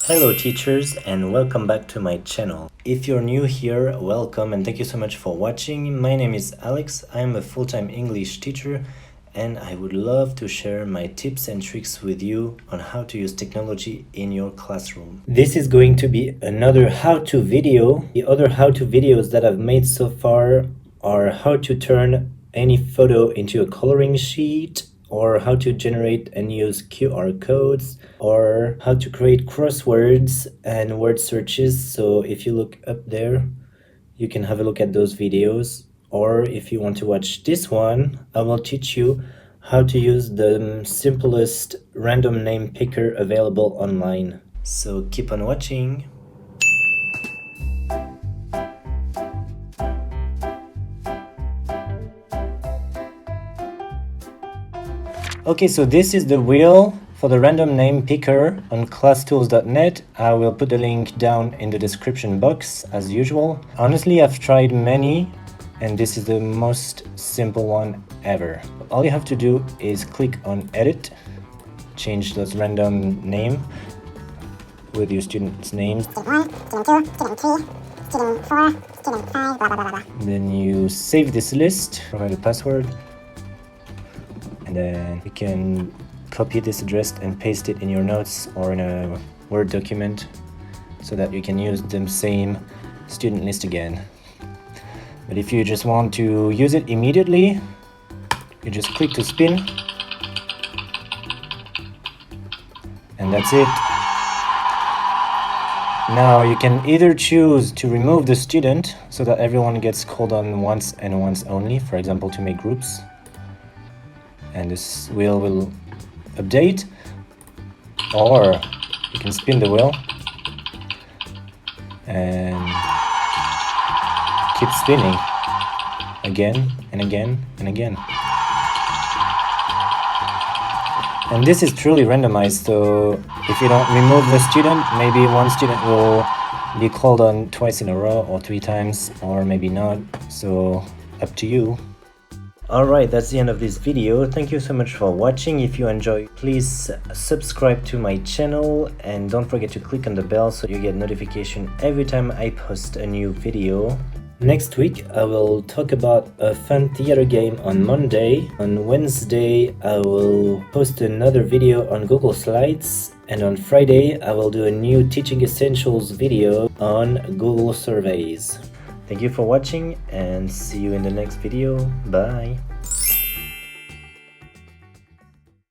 Hello teachers, and welcome back to my channel. If you're new here, welcome and thank you so much for watching. My name is Alex, I'm a full-time English teacher and I would love to share my tips and tricks with you on how to use technology in your classroom. This is going to be another how-to video. The other how-to videos that I've made so far are how to turn any photo into a coloring sheet, or how to generate and use QR codes, or how to create crosswords and word searches. So if you look up there, you can have a look at those videos. Or if you want to watch this one, I will teach you how to use the simplest random name picker available online. So keep on watching. Okay, so this is the wheel for the random name picker on classtools.net. I will put the link down in the description box as usual. Honestly, I've tried many and this is the most simple one ever. All you have to do is click on edit, change this random name with your students' names. Student 1, student 2, student 3, student 4, student 5, blah blah blah blah. Then you save this list, provide a password. And then you can copy this address and paste it in your notes or in a Word document so that you can use the same student list again. But if you just want to use it immediately, you just click to spin and that's it. Now you can either choose to remove the student so that everyone gets called on once and once only, for example to make groups. And this wheel will update, or you can spin the wheel and keep spinning again and again and again. And this is truly randomized, so if you don't remove the student, maybe one student will be called on twice in a row or 3 times, or maybe not, so up to you. Alright, that's the end of this video. Thank you so much for watching. If you enjoyed, please subscribe to my channel and don't forget to click on the bell so you get notification every time I post a new video. Next week I will talk about a fun theater game on Monday. On Wednesday I will post another video on Google Slides, and on Friday I will do a new Teaching Essentials video on Google Surveys. Thank you for watching and see you in the next video. Bye!